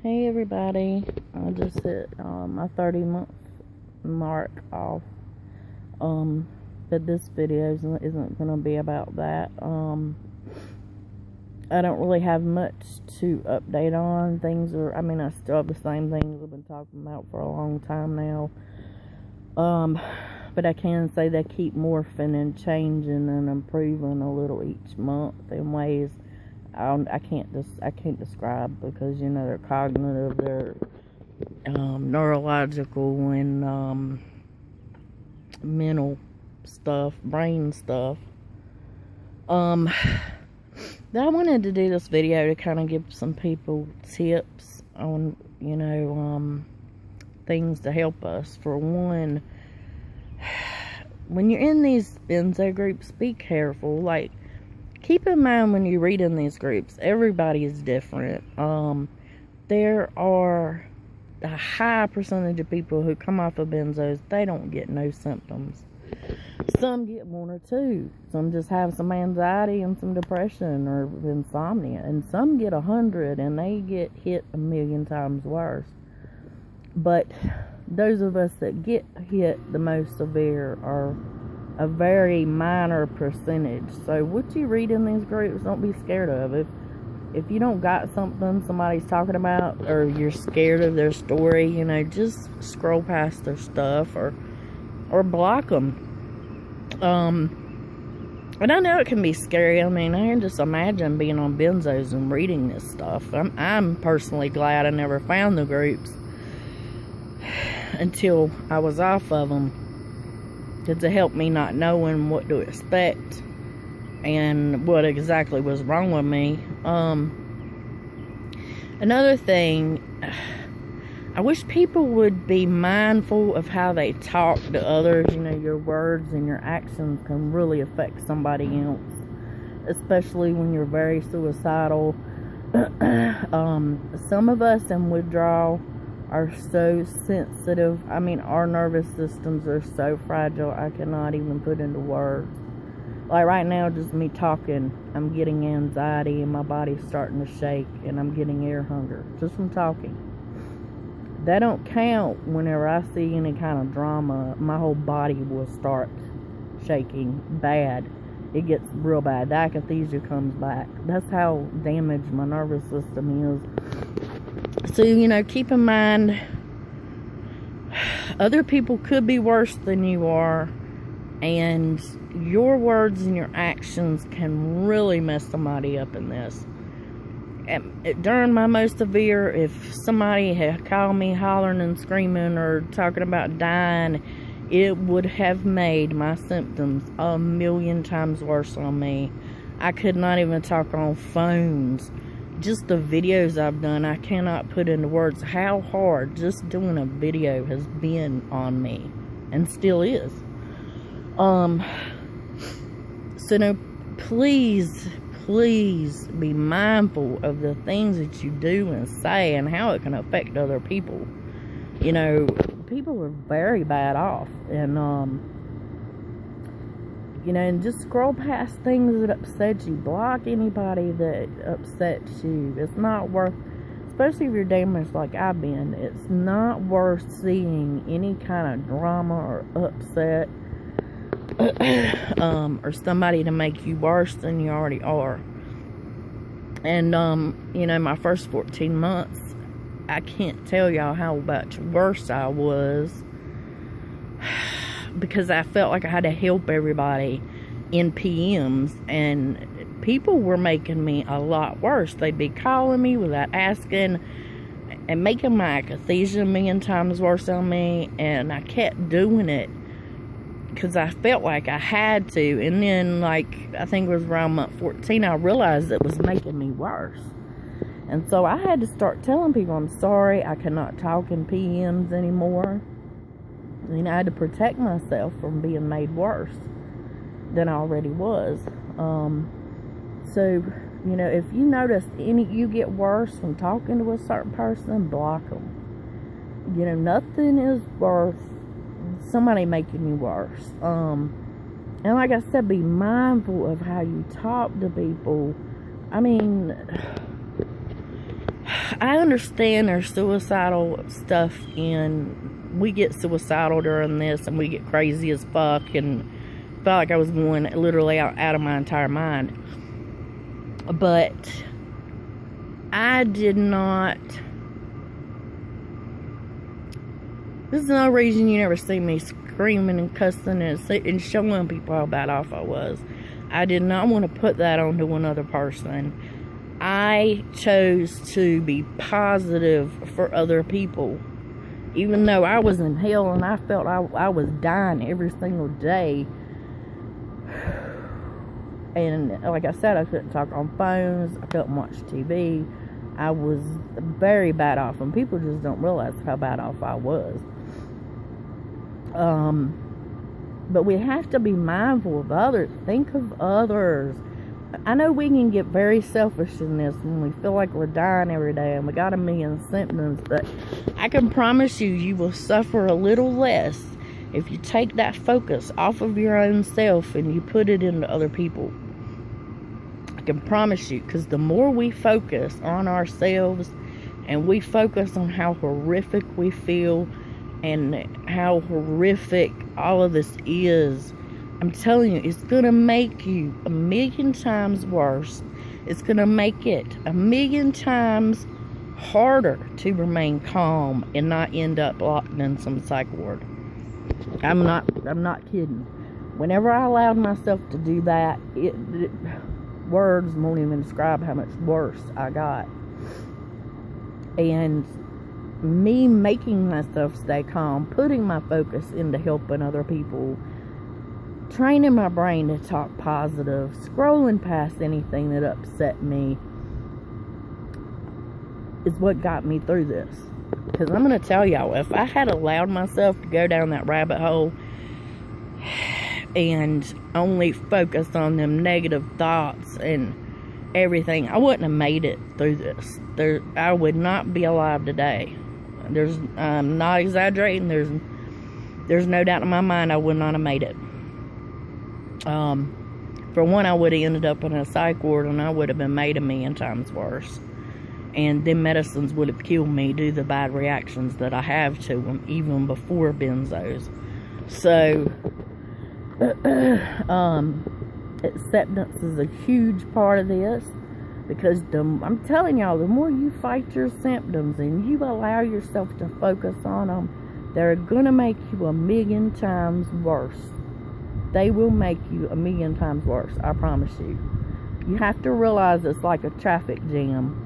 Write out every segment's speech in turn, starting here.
Hey everybody, I just hit my 30-month mark off, but this video isn't going to be about that. I don't really have much to update on. I still have the same things I've been talking about for a long time now, but I can say they keep morphing and changing and improving a little each month in ways I can't describe, because they're cognitive, they're neurological, and mental stuff, brain stuff. I wanted to do this video to kind of give some people tips on things to help us. For one, when you're in these Benzo groups, be careful. Like, keep in mind when you read in these groups, everybody is different. There are a high percentage of people who come off of benzos, they don't get no symptoms. Some get one or two. Some just have some anxiety and some depression or insomnia. And some get 100 and they get hit 1,000,000 times worse. But those of us that get hit the most severe are a very minor percentage. So what you read in these groups, don't be scared of. If you don't got something somebody's talking about, or you're scared of their story, just scroll past their stuff or block them. And I know it can be scary. I can just imagine being on benzos and reading this stuff. I'm personally glad I never found the groups until I was off of them, because it helped me not knowing what to expect and what exactly was wrong with me. Another thing, I wish people would be mindful of how they talk to others. Your words and your actions can really affect somebody else, especially when you're very suicidal. Some of us in withdrawal are so sensitive. Our nervous systems are so fragile, I cannot even put into words. Like right now, just me talking, I'm getting anxiety and my body's starting to shake, and I'm getting air hunger just from talking. That don't count whenever I see any kind of drama. My whole body will start shaking bad. It gets real bad. The akathisia comes back. That's how damaged my nervous system is. So, keep in mind, other people could be worse than you are, and your words and your actions can really mess somebody up in this. During my most severe, if somebody had called me hollering and screaming or talking about dying, it would have made my symptoms 1,000,000 times worse on me. I could not even talk on phones. Just the videos I've done, I cannot put into words how hard just doing a video has been on me, and still is. So no, please be mindful of the things that you do and say and how it can affect other people. People are very bad off, and and just scroll past things that upset you. Block anybody that upsets you. It's not worth, especially if you're damaged like I've been, it's not worth seeing any kind of drama or upset or somebody to make you worse than you already are. And my first 14 months, I can't tell y'all how much worse I was, because I felt like I had to help everybody in PMs, and people were making me a lot worse. They'd be calling me without asking and making my akathisia 1,000,000 times worse on me, and I kept doing it because I felt like I had to. And then, I think it was around month 14, I realized it was making me worse. And so I had to start telling people, I'm sorry, I cannot talk in PMs anymore. I had to protect myself from being made worse than I already was. So, if you notice you get worse from talking to a certain person, block them. Nothing is worth somebody making you worse. And like I said, be mindful of how you talk to people. I understand there's suicidal stuff, and we get suicidal during this, and we get crazy as fuck, and felt like I was going literally out of my entire mind. But I did not. This is no reason you never see me screaming and cussing and showing people how bad off I was. I did not want to put that onto another person. I chose to be positive for other people. Even though I was in hell and I felt I was dying every single day. And like I said, I couldn't talk on phones. I couldn't watch TV. I was very bad off. And people just don't realize how bad off I was. But we have to be mindful of others. Think of others. I know we can get very selfish in this when we feel like we're dying every day and we got a million symptoms, but I can promise you, you will suffer a little less if you take that focus off of your own self and you put it into other people. I can promise you, because the more we focus on ourselves and we focus on how horrific we feel and how horrific all of this is, I'm telling you, it's going to make you a million times worse. It's going to make it a million times harder to remain calm and not end up locked in some psych ward. I'm not kidding. Whenever I allowed myself to do that, words won't even describe how much worse I got. And me making myself stay calm, putting my focus into helping other people, training my brain to talk positive, scrolling past anything that upset me, is what got me through this. Because I'm going to tell y'all, if I had allowed myself to go down that rabbit hole and only focused on them negative thoughts and everything, I wouldn't have made it through this. I would not be alive today. I'm not exaggerating. There's no doubt in my mind I would not have made it. For one, I would have ended up in a psych ward and I would have been made a million times worse. And them medicines would have killed me due to the bad reactions that I have to them, even before benzos. So, acceptance is a huge part of this. Because I'm telling y'all, the more you fight your symptoms and you allow yourself to focus on them, they're going to make you a million times worse. They will make you a million times worse, I promise you. You have to realize it's like a traffic jam.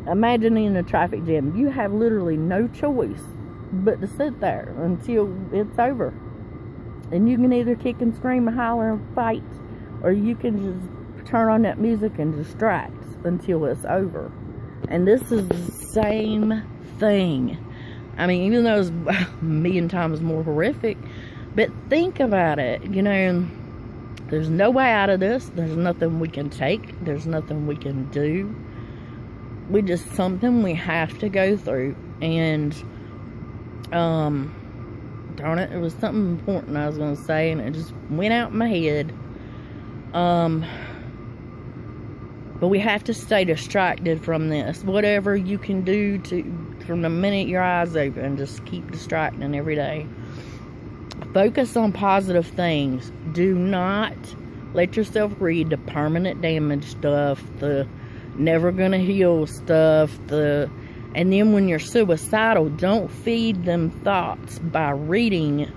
Imagine in a traffic jam, you have literally no choice but to sit there until it's over. And you can either kick and scream and holler and fight, or you can just turn on that music and distract until it's over. And this is the same thing. I mean, even though it's a million times more horrific, but think about it. You know, there's no way out of this. There's nothing we can take. There's nothing we can do. We just something we have to go through. And darn it, it was something important I was going to say, and it just went out in my head. But we have to stay distracted from this. Whatever you can do from the minute your eyes open, just keep distracting every day. Focus on positive things. Do not let yourself read the permanent damage stuff, the never gonna heal stuff, and then when you're suicidal, don't feed them thoughts by reading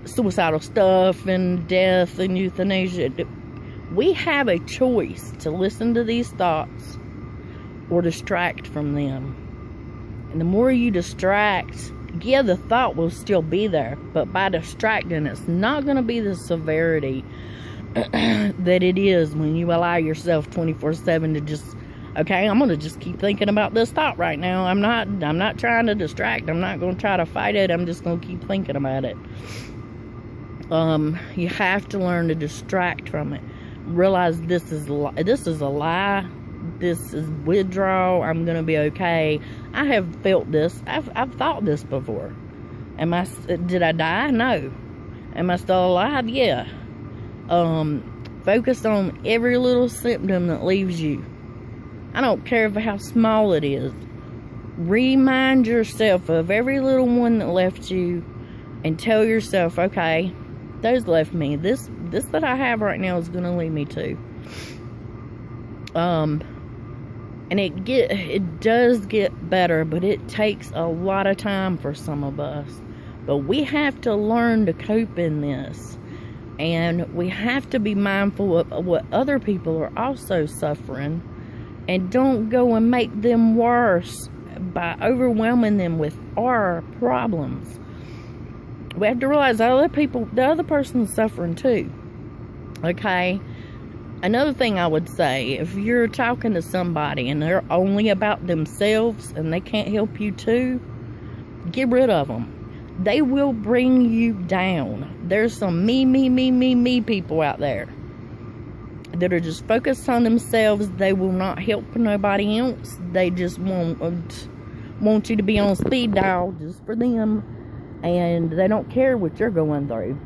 suicidal stuff and death and euthanasia. We have a choice to listen to these thoughts or distract from them. And the more you distract, yeah, the thought will still be there, but by distracting, it's not going to be the severity that it is when you allow yourself 24/7 to just, okay, I'm going to just keep thinking about this thought right now. I'm not trying to distract. I'm not going to try to fight it. I'm just going to keep thinking about it. You have to learn to distract from it. Realize this is a lie. This is withdrawal. I'm gonna be okay. I have felt this. I've thought this before. Did I die? No. Am I still alive? Yeah. Focus on every little symptom that leaves you. I don't care how small it is. Remind yourself of every little one that left you, and tell yourself, okay, those left me. This that I have right now is going to lead me to. And it does get better, but it takes a lot of time for some of us. But we have to learn to cope in this. And we have to be mindful of what other people are also suffering. And don't go and make them worse by overwhelming them with our problems. We have to realize the other person's suffering too. Okay? Another thing I would say, if you're talking to somebody and they're only about themselves and they can't help you too, get rid of them. They will bring you down. There's some me people out there that are just focused on themselves. They will not help nobody else. They just want you to be on speed dial just for them, and they don't care what you're going through.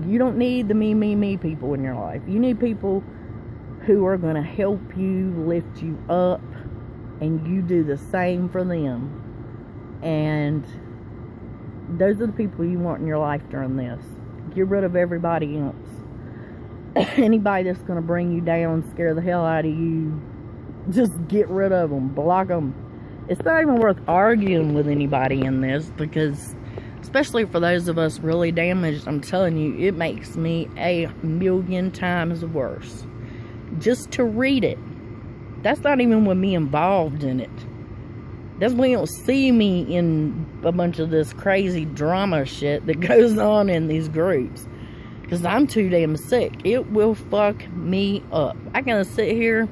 You don't need the me people in your life. You need people who are going to help you, lift you up, and you do the same for them. And those are the people you want in your life during this. Get rid of everybody else. Anybody that's going to bring you down, scare the hell out of you, just get rid of them. Block them. It's not even worth arguing with anybody in this, because especially for those of us really damaged, I'm telling you, it makes me a million times worse just to read it. That's not even with me involved in it. That's when you don't see me in a bunch of this crazy drama shit that goes on in these groups, because I'm too damn sick. It will fuck me up. I can sit here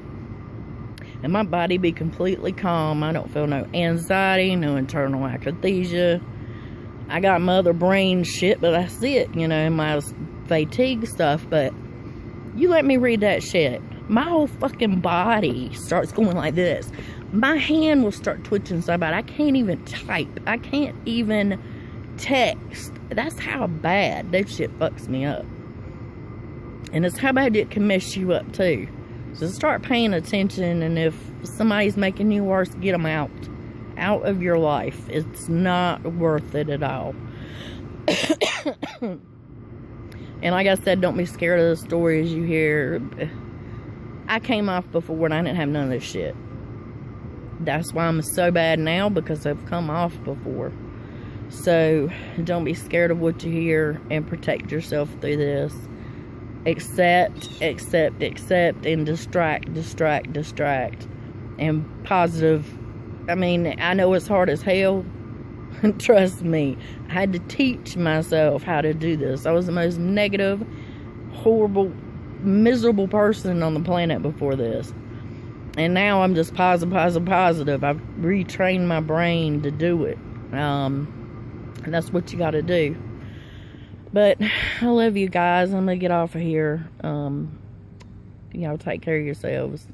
and my body be completely calm. I don't feel no anxiety, no internal akathisia. I got my other brain shit, but that's it, you know, my fatigue stuff. But you let me read that shit, my whole fucking body starts going like this. My hand will start twitching so bad I can't even type. I can't even text. That's how bad that shit fucks me up. And it's how bad it can mess you up too. So start paying attention, and if somebody's making you worse, get them out of your life. It's not worth it at all. And like I said, don't be scared of the stories you hear. I came off before and I didn't have none of this shit. That's why I'm so bad now, because I've come off before. So don't be scared of what you hear, and protect yourself through this. Accept, and distract. And positive. I mean, I know it's hard as hell. Trust me. I had to teach myself how to do this. I was the most negative, horrible, miserable person on the planet before this. And now I'm just positive. I've retrained my brain to do it. And that's what you got to do. But I love you guys. I'm going to get off of here. Y'all take care of yourselves.